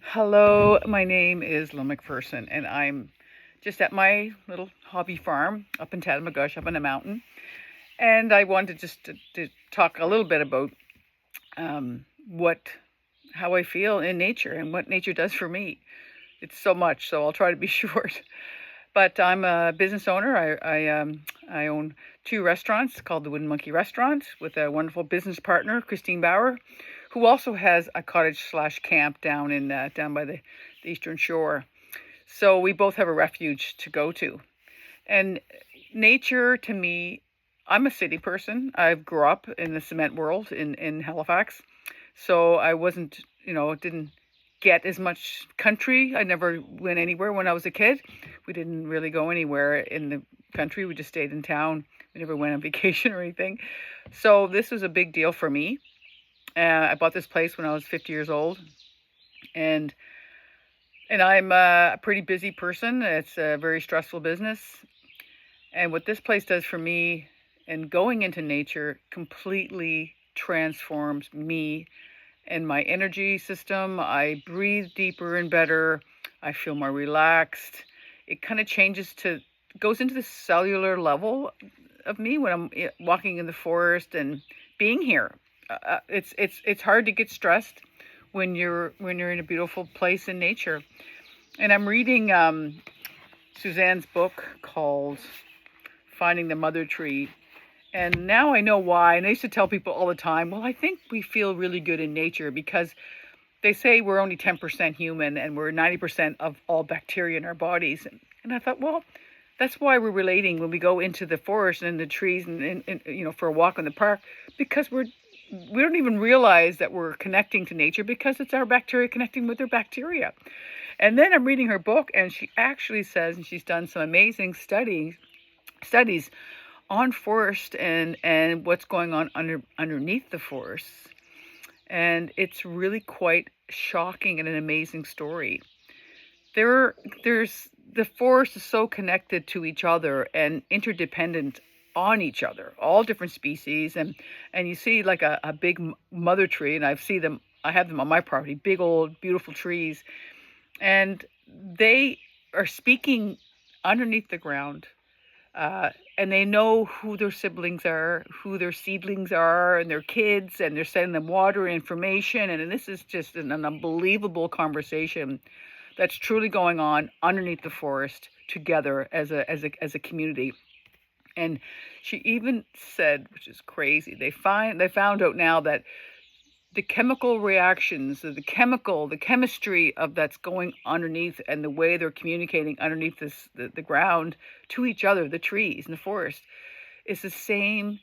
Hello, my name is Lil McPherson, and I'm just at my little hobby farm up in Tatamagouche, up on a mountain. And I wanted just to talk a little bit about what how I feel in nature and what nature does for me. It's so much, so I'll try to be short. But I'm a business owner. I own two restaurants called the Wooden Monkey Restaurant with a wonderful business partner, Christine Bauer, who also has a cottage slash camp down down by the Eastern Shore. So we both have a refuge to go to. And nature to me, I'm a city person. I grew up in the cement world in Halifax. So I wasn't, didn't get as much country. I never went anywhere when I was a kid. We didn't really go anywhere in the country. We just stayed in town. We never went on vacation or anything. So this was a big deal for me. I bought this place when I was 50 years old, and I'm a pretty busy person. It's a very stressful business. And what this place does for me and going into nature completely transforms me and my energy system. I breathe deeper and better. I feel more relaxed. It kind of goes into the cellular level of me when I'm walking in the forest and being here. It's hard to get stressed when you're in a beautiful place in nature. And I'm reading Suzanne's book called Finding the Mother Tree. And now I know why. And I used to tell people all the time, well, I think we feel really good in nature because they say we're only 10% human and we're 90% of all bacteria in our bodies. And I thought, well, that's why we're relating when we go into the forest and the trees and for a walk in the park, because we don't even realize that we're connecting to nature because it's our bacteria connecting with their bacteria. And then I'm reading her book, and she actually says, and she's done some amazing studies on forest and what's going on underneath the forest. And it's really quite shocking and an amazing story. There's the forest is so connected to each other and interdependent on each other, all different species. And you see like a big mother tree, and I have them on my property, big old beautiful trees. And they are speaking underneath the ground. And they know who their siblings are, who their seedlings are, and their kids, and they're sending them water and information. And this is just an unbelievable conversation that's truly going on underneath the forest together as a community. And she even said, which is crazy, they found out now that the chemical reactions, the chemistry of that's going underneath, and the way they're communicating underneath the ground to each other, the trees and the forest, is the same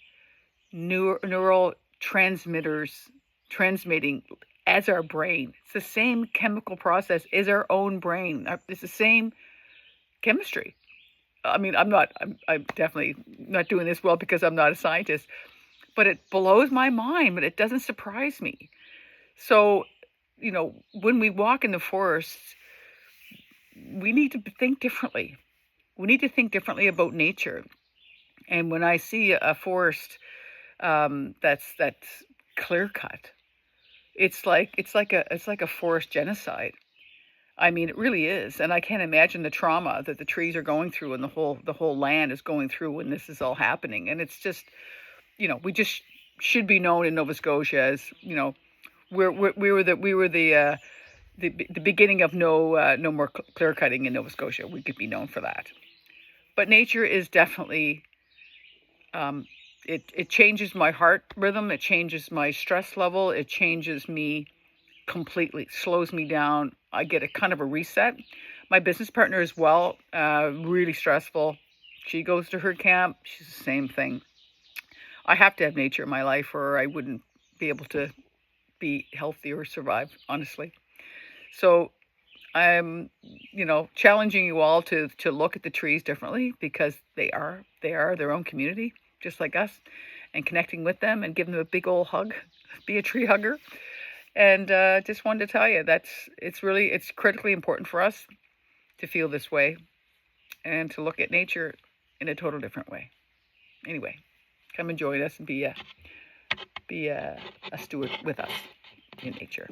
neural transmitters transmitting as our brain. It's the same chemical process as our own brain. It's the same chemistry. I mean, I'm definitely not doing this well because I'm not a scientist, but it blows my mind, but it doesn't surprise me. So, when we walk in the forests, we need to think differently. We need to think differently about nature. And when I see a forest that's clear cut, it's like a forest genocide. I mean, it really is, and I can't imagine the trauma that the trees are going through and the whole land is going through when this is all happening. And it's just, we just should be known in Nova Scotia as, we were the beginning of no more clear cutting in Nova Scotia. We could be known for that. But nature is definitely, it changes my heart rhythm. It changes my stress level. It changes me completely, slows me down. I get a kind of a reset. My business partner as well, really stressful. She goes to her camp. She's the same thing. I have to have nature in my life or I wouldn't be able to be healthy or survive, honestly. So I'm, challenging you all to look at the trees differently because they are their own community, just like us, and connecting with them and giving them a big old hug, be a tree hugger. And just wanted to tell you it's critically important for us to feel this way and to look at nature in a total different way. Anyway, come and join us and be a steward with us in nature.